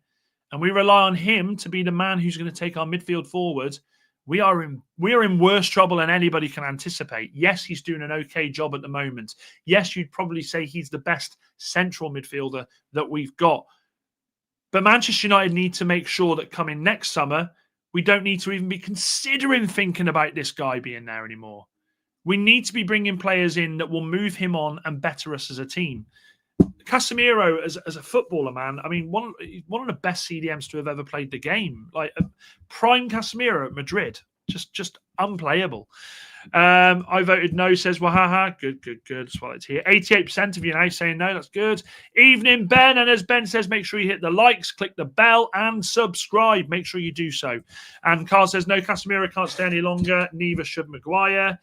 and we rely on him to be the man who's going to take our midfield forward, we are in worse trouble than anybody can anticipate. Yes, he's doing an okay job at the moment. Yes, you'd probably say he's the best central midfielder that we've got. But Manchester United need to make sure that coming next summer, we don't need to even be considering thinking about this guy being there anymore. We need to be bringing players in that will move him on and better us as a team. Casemiro, as a footballer, man, I mean, one of the best CDMs to have ever played the game. Like prime Casemiro at Madrid, just unplayable. I voted no, says Wahaha. Good. That's why it's here. 88% of you now saying no. That's good. Evening, Ben. And as Ben says, make sure you hit the likes, click the bell, and subscribe. Make sure you do so. And Carl says no, Casemiro can't stay any longer. Neither should Maguire.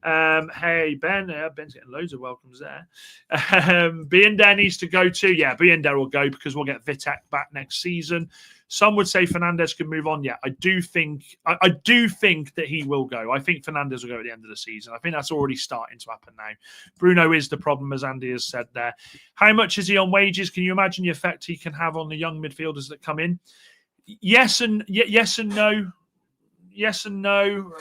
Hey, Ben. Ben's getting loads of welcomes there. Binder needs to go too. Yeah, Binder will go because we'll get Vitek back next season. Some would say Fernandes can move on. Yeah, I do think that he will go. I think Fernandes will go at the end of the season. I think that's already starting to happen now. Bruno is the problem, as Andy has said there. How much is he on wages? Can you imagine the effect he can have on the young midfielders that come in? Yes and no. Yes and no.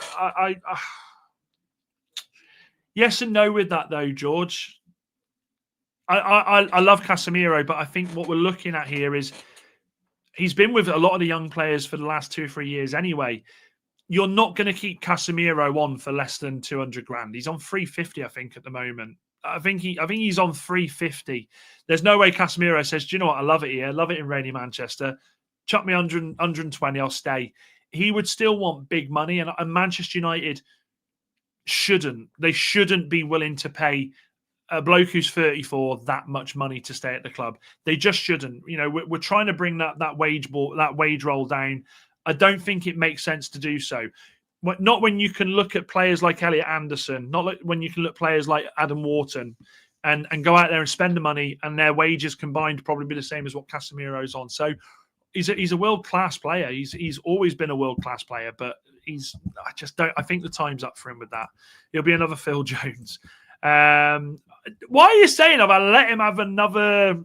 Yes and no with that though, George. I love Casemiro, but I think what we're looking at here is he's been with a lot of the young players for the last 2 or 3 years anyway. You're not going to keep Casemiro on for less than 200 grand. He's on 350, I think, at the moment. I think he's on 350. There's no way Casemiro says, do you know what? I love it here. I love it in rainy Manchester. Chuck me 120, I'll stay. He would still want big money, and Manchester United shouldn't be willing to pay a bloke who's 34 that much money to stay at the club. They just shouldn't. You know, we're trying to bring that wage roll down. I don't think it makes sense to do so. Not when you can look at players like Elliot Anderson, not like when you can look at players like Adam Wharton and go out there and spend the money, and their wages combined probably be the same as what Casemiro's on. So he's a world-class player. He's always been a world-class player, but I think the time's up for him with that. He'll be another Phil Jones. Why are you saying have I let him have another?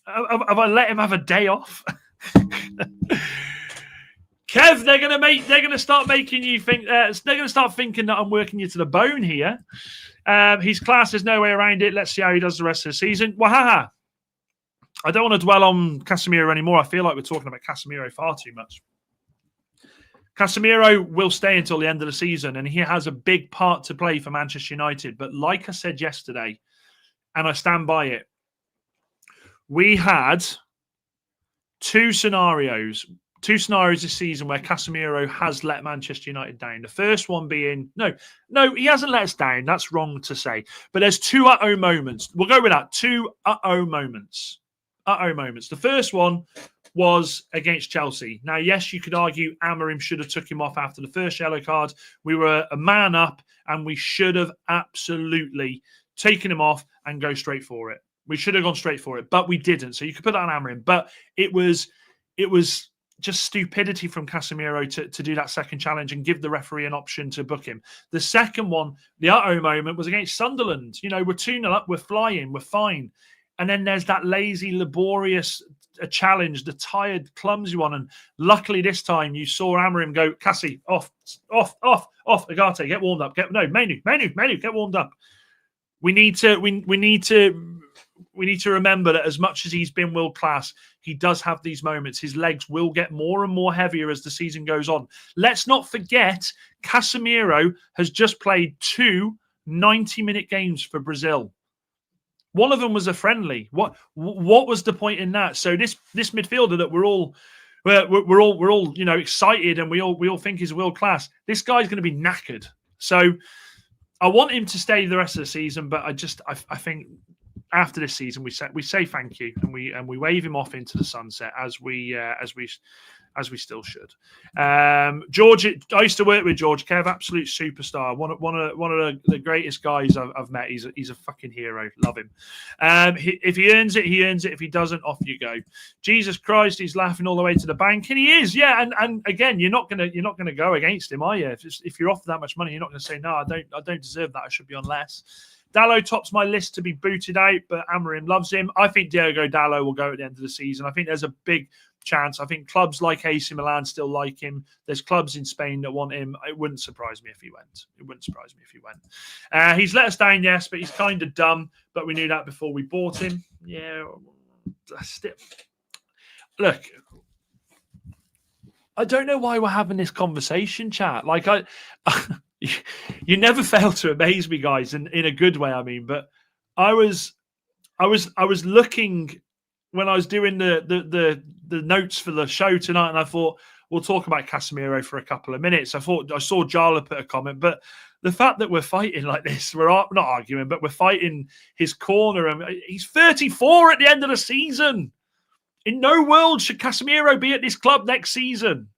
Have I let him have a day off? Kev, they're gonna start making you think. They're gonna start thinking that I'm working you to the bone here. His class, there's no way around it. Let's see how he does the rest of the season. Wahaha. I don't want to dwell on Casemiro anymore. I feel like we're talking about Casemiro far too much. Casemiro will stay until the end of the season, and he has a big part to play for Manchester United. But like I said yesterday, and I stand by it, we had two scenarios this season where Casemiro has let Manchester United down. The first one being, no, he hasn't let us down. That's wrong to say. But there's two uh-oh moments. We'll go with that. Two uh-oh moments. The first one was against Chelsea. Now, yes, you could argue Amorim should have took him off after the first yellow card. We were a man up, and we should have absolutely taken him off and go straight for it. We should have gone straight for it, but we didn't. So you could put that on Amorim. But it was just stupidity from Casemiro to do that second challenge and give the referee an option to book him. The second one, the uh-oh moment, was against Sunderland. You know, we're 2-0 up, we're flying, we're fine. And then there's that lazy, laborious challenge, the tired, clumsy one. And luckily this time you saw Amorim go, Cassie, off, Agate, get warmed up. Menu, get warmed up. We need to remember that as much as he's been world class, he does have these moments. His legs will get more and more heavier as the season goes on. Let's not forget, Casemiro has just played 2 90-minute games for Brazil. One of them was a friendly. What was the point in that? So this midfielder that we're all excited and we all think is world class. This guy's going to be knackered. So I want him to stay the rest of the season, but I think after this season we say thank you and we wave him off into the sunset as we still should. George, I used to work with George Kev, absolute superstar. One of the greatest guys I've met. He's a fucking hero. Love him. If he earns it, he earns it. If he doesn't, off you go. Jesus Christ, he's laughing all the way to the bank, and he is. Yeah, and again, you're not gonna go against him, are you? If you're offered that much money, you're not gonna say no. I don't deserve that. I should be on less. Dalot tops my list to be booted out, but Amorim loves him. I think Diogo Dalot will go at the end of the season. I think there's a big chance. I think clubs like AC Milan still like him. There's clubs in Spain that want him. It wouldn't surprise me if he went. It wouldn't surprise me if he went. He's let us down, yes, but he's kind of dumb. But we knew that before we bought him. Yeah. Look, I don't know why we're having this conversation, chat. Like, you never fail to amaze me, guys, in a good way. I mean, but I was looking when I was doing the notes for the show tonight, and I thought we'll talk about Casemiro for a couple of minutes. I saw Jala put a comment, but the fact that we're fighting like this, we're not arguing, but we're fighting his corner, and he's 34 at the end of the season. In no world should Casemiro be at this club next season.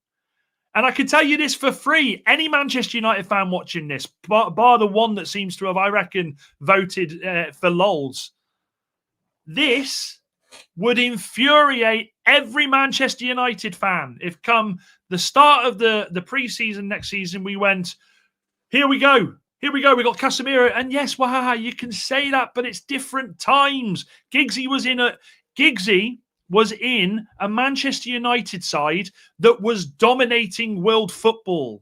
And I can tell you this for free. Any Manchester United fan watching this, bar the one that seems to have, I reckon, voted for lols, this would infuriate every Manchester United fan if come the start of the pre-season next season, we went, here we go, we got Casemiro. And yes, you can say that, but it's different times. Giggsy was in a Manchester United side that was dominating world football.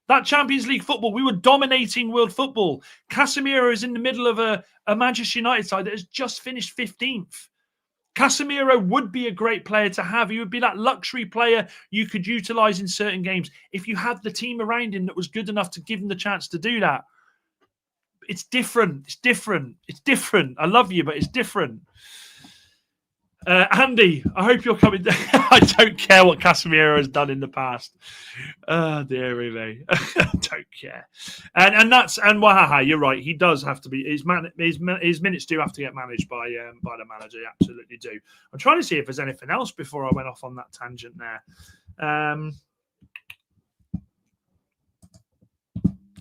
That Champions League football, we were dominating world football. Casemiro is in the middle of a Manchester United side that has just finished 15th. Casemiro would be a great player to have. He would be that luxury player you could utilize in certain games if you had the team around him that was good enough to give him the chance to do that. It's different. I love you, but it's different. Andy, I hope you're coming down. I don't care what Casemiro has done in the past. Dear me. I don't care. And Wahaha, you're right. He does have to be, his minutes do have to get managed by the manager. They absolutely do. I'm trying to see if there's anything else before I went off on that tangent there.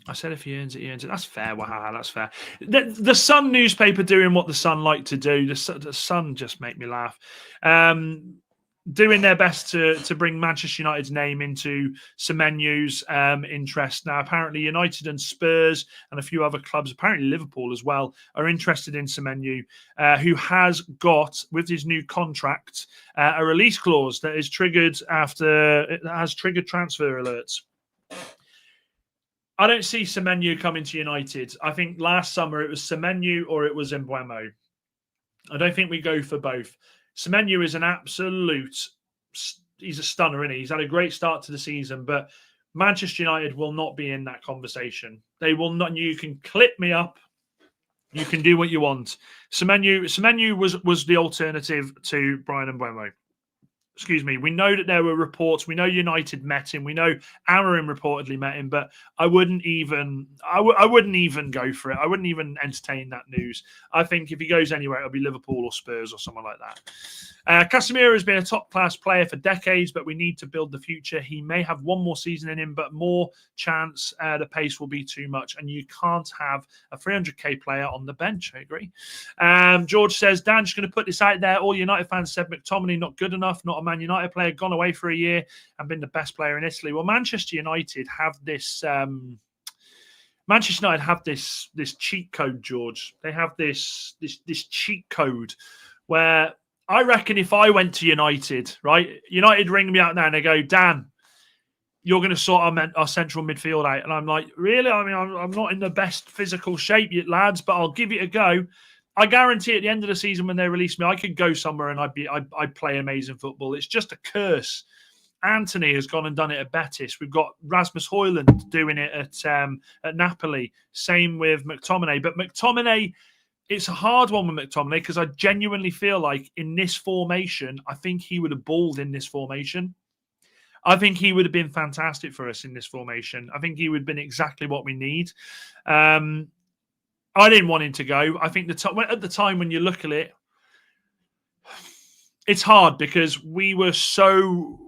I said if he earns it, he earns it. That's fair. Wahaha, that's fair. The Sun newspaper doing what the Sun like to do. The Sun just make me laugh. Doing their best to bring Manchester United's name into Semenyo's interest. Now, apparently United and Spurs and a few other clubs, apparently Liverpool as well, are interested in Semenyo, who has got, with his new contract, a release clause that is triggered has triggered transfer alerts. I don't see Semenyo coming to United. I think last summer it was Semenyo or it was Mbeumo. I don't think we go for both. Semenyo is an absolute, he's a stunner, isn't he? He's had a great start to the season, but Manchester United will not be in that conversation. They will not. You can clip me up. You can do what you want. Semenyo was the alternative to Bryan Mbeumo. Excuse me. We know that there were reports. We know United met him. We know Amorim reportedly met him, but I wouldn't even go for it. I wouldn't even entertain that news. I think if he goes anywhere, it'll be Liverpool or Spurs or someone like that. Casemiro has been a top-class player for decades, but we need to build the future. He may have one more season in him, but more chance the pace will be too much, and you can't have a 300k player on the bench. I agree. George says, Dan, just going to put this out there. All United fans said McTominay not good enough, not a Man United player, gone away for a year and been the best player in Italy. Well, Manchester United have this this cheat code, George. They have this cheat code where I reckon if I went to United, right, United ring me out now and they go, Dan, you're going to sort our central midfield out. And I'm like, really? I mean, I'm not in the best physical shape yet, lads, but I'll give it a go. I guarantee at the end of the season when they release me, I could go somewhere and I'd play amazing football. It's just a curse. Anthony has gone and done it at Betis. We've got Rasmus Højlund doing it at Napoli. Same with McTominay. But McTominay, it's a hard one with McTominay because I genuinely feel like in this formation, I think he would have balled in this formation. I think he would have been fantastic for us in this formation. I think he would have been exactly what we need. I didn't want him to go. I think at the time when you look at it, it's hard because we were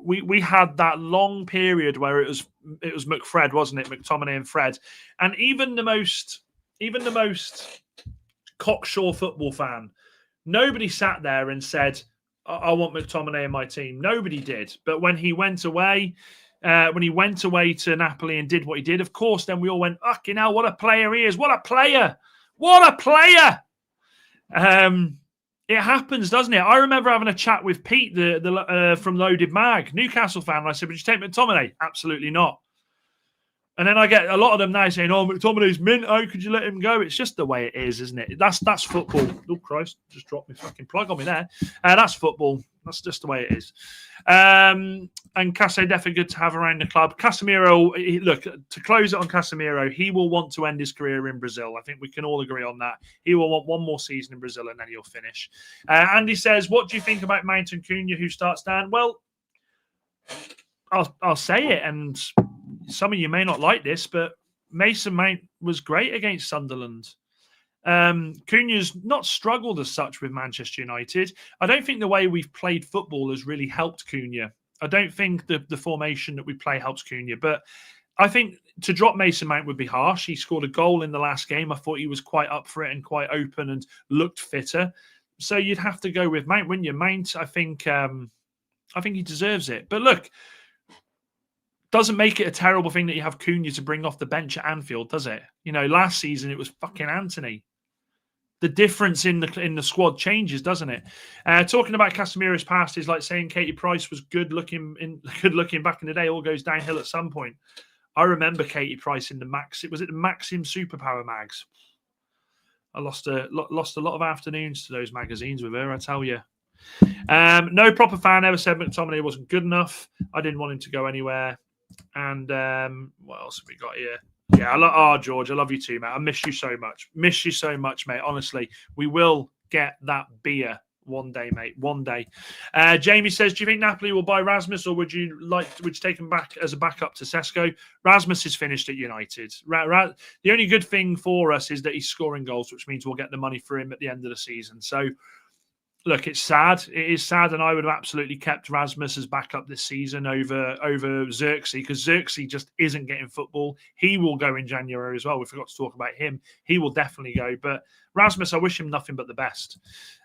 we had that long period where it was McFred, wasn't it? McTominay and Fred. And even the most cocksure football fan, nobody sat there and said, I want McTominay in my team. Nobody did. But when he went away to Napoli and did what he did, of course, then we all went, fucking hell, what a player he is. What a player. What a player. It happens, doesn't it? I remember having a chat with Pete, from Loaded Mag, Newcastle fan. And I said, "Would you take McTominay?" Absolutely not. And then I get a lot of them now saying, "Oh, McTominay's mint. How could you let him go?" It's just the way it is, isn't it? That's football. Oh Christ! Just dropped my fucking plug on me there. That's football. That's just the way it is. And Casse definitely good to have around the club. Casemiro, look, to close it on Casemiro, he will want to end his career in Brazil. I think we can all agree on that. He will want one more season in Brazil and then he'll finish. Andy says, "What do you think about Mount and Cunha, who starts down?" Well, I'll say it, and some of you may not like this, but Mason Mount was great against Sunderland. Cunha's not struggled as such with Manchester United. I don't think the way we've played football has really helped Cunha. I don't think the formation that we play helps Cunha, but I think to drop Mason Mount would be harsh. He scored a goal in the last game. I thought he was quite up for it and quite open and looked fitter. So you'd have to go with Mount, wouldn't you? Mount, I think he deserves it. But look, doesn't make it a terrible thing that you have Cunha to bring off the bench at Anfield, does it? You know, last season it was fucking Anthony. The difference in the squad changes, doesn't it? Talking about Casemiro's past is like saying Katie Price was good looking back in the day. All goes downhill at some point. I remember Katie Price in the the Maxim Superpower mags. I lost a lot of afternoons to those magazines with her, I tell you. No proper fan ever said McTominay wasn't good enough. I didn't want him to go anywhere. And what else have we got here? Yeah, George, I love you too, mate. I miss you so much. Miss you so much, mate. Honestly, we will get that beer one day, mate. One day. Jamie says, "Do you think Napoli will buy Rasmus, or would you take him back as a backup to Sesko?" Rasmus is finished at United. The only good thing for us is that he's scoring goals, which means we'll get the money for him at the end of the season. So, look, it's sad. It is sad, and I would have absolutely kept Rasmus as backup this season over Xerxes, because Xerxes just isn't getting football. He will go in January as well. We forgot to talk about him. He will definitely go. But Rasmus, I wish him nothing but the best.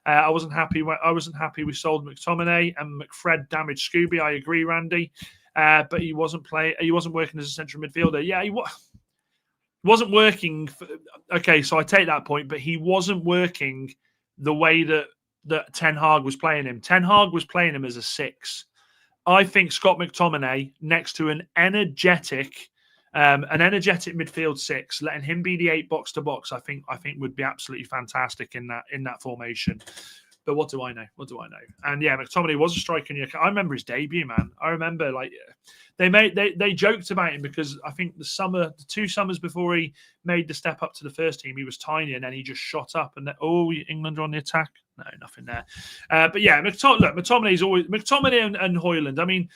I wasn't happy we sold McTominay and McFred damaged Scooby. I agree, Randy. But he wasn't working as a central midfielder. Yeah, he wasn't working. Okay, so I take that point, but he wasn't working the way that Ten Hag was playing him. Ten Hag was playing him as a 6. I think Scott McTominay next to an energetic midfield 6, letting him be the 8 box to box, I think would be absolutely fantastic in that formation. But what do I know? And yeah, McTominay was a striker. I remember his debut, man. I remember they joked about him because I think the 2 summers before he made the step up to the first team, he was tiny and then he just shot up. And England are on the attack. No, nothing there. But yeah, McTominay and Højlund. I mean,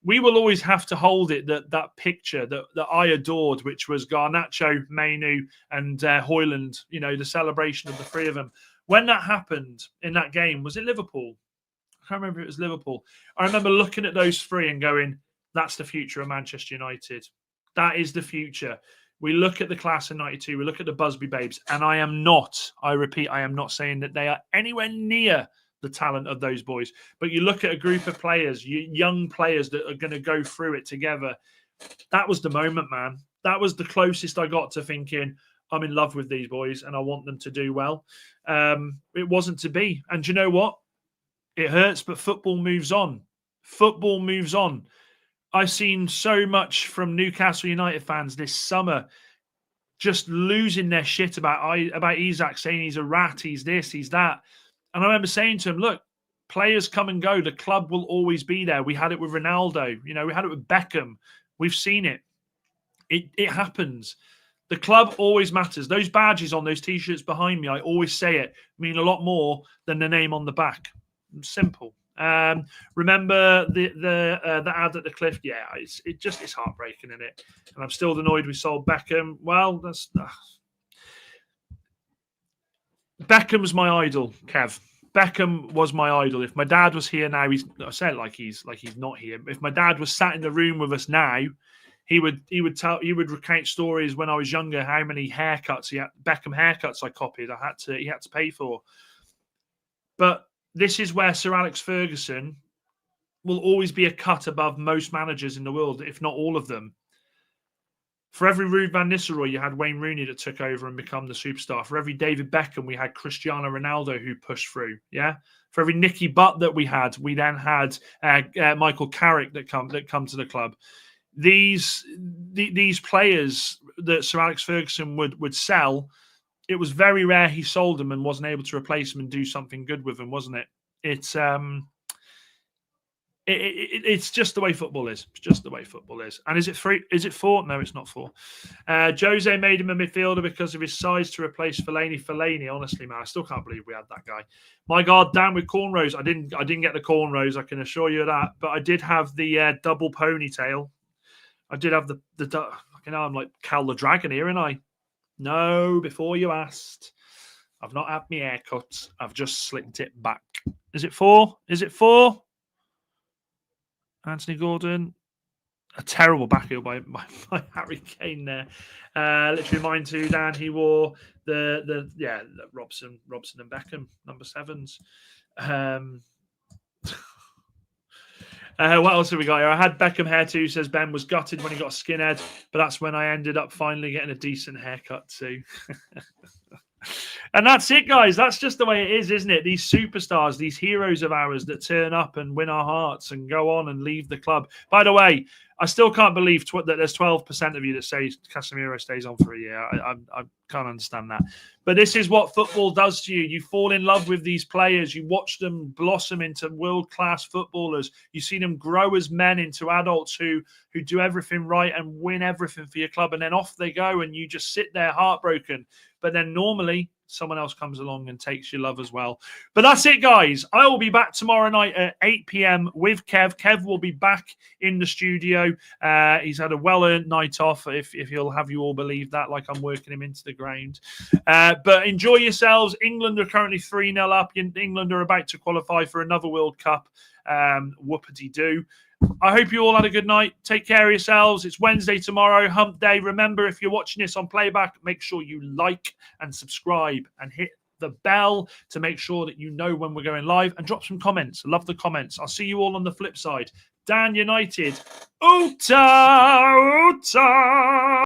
we will always have to hold it that picture that I adored, which was Garnacho, Mainu, and Højlund. You know, the celebration of the 3 of them. When that happened in that game, was it Liverpool? I can't remember if it was Liverpool. I remember looking at those 3 and going, "That's the future of Manchester United. That is the future." We look at the class of 92, we look at the Busby Babes, and I am not saying that they are anywhere near the talent of those boys. But you look at a group of players, young players that are going to go through it together. That was the moment, man. That was the closest I got to thinking, I'm in love with these boys and I want them to do well. It wasn't to be. And do you know what? It hurts, but football moves on. Football moves on. I've seen so much from Newcastle United fans this summer just losing their shit about Isak, saying he's a rat, he's this, he's that. And I remember saying to him, look, players come and go. The club will always be there. We had it with Ronaldo. You know, we had it with Beckham. We've seen it. It happens. The club always matters. Those badges on those T-shirts behind me, I always say it, mean a lot more than the name on the back. Simple. Remember the ad at the Cliff? Yeah, it's heartbreaking, isn't it? And I'm still annoyed we sold Beckham. Well, Beckham was my idol, Kev. Beckham was my idol. If my dad was here now, I say it like he's not here. If my dad was sat in the room with us now, he would recount stories when I was younger, how many Beckham haircuts I copied. He had to pay for. But this is where Sir Alex Ferguson will always be a cut above most managers in the world, if not all of them. For every Ruud van Nistelrooy, you had Wayne Rooney that took over and become the superstar. For every David Beckham, we had Cristiano Ronaldo who pushed through. Yeah. For every Nicky Butt that we then had Michael Carrick that come to the club. These players that Sir Alex Ferguson would sell, it was very rare he sold them and wasn't able to replace them and do something good with them, wasn't it? It's just the way football is. It's just the way football is. And is it 3? Is it 4? No, it's not 4. Jose made him a midfielder because of his size to replace Fellaini. Fellaini, honestly, man, I still can't believe we had that guy. My God, Dan with cornrows. I didn't get the cornrows. I can assure you of that. But I did have the double ponytail. I did have the fucking hell, I'm like Cal the Dragon here, and I. No, before you asked, I've not had my haircut. I've just slicked it back. Is it 4? Is it 4? Anthony Gordon, a terrible back heel by Harry Kane there. Literally mine too, Dan. He wore the Robson and Beckham number 7s. What else have we got here? I had Beckham hair too, says Ben. Was gutted when he got a skinhead, but that's when I ended up finally getting a decent haircut too. And that's it, guys. That's just the way it is, isn't it? These superstars, these heroes of ours that turn up and win our hearts and go on and leave the club. By the way, I still can't believe that there's 12% of you that say Casemiro stays on for a year. I can't understand that. But this is what football does to you. You fall in love with these players. You watch them blossom into world-class footballers. You see them grow as men into adults who do everything right and win everything for your club. And then off they go and you just sit there heartbroken. But then normally someone else comes along and takes your love as well. But that's it, guys. I will be back tomorrow night at 8 p.m. with Kev. Kev will be back in the studio. He's had a well-earned night off, if he'll have you all believe that, like I'm working him into the ground. But enjoy yourselves. England are currently 3-0 up. England are about to qualify for another World Cup. Whoopity-doo. I hope you all had a good night. Take care of yourselves. It's Wednesday tomorrow, hump day. Remember, if you're watching this on playback, make sure you like and subscribe and hit the bell to make sure that you know when we're going live, and drop some comments. I love the comments. I'll see you all on the flip side. Dan United. Uta! Uta!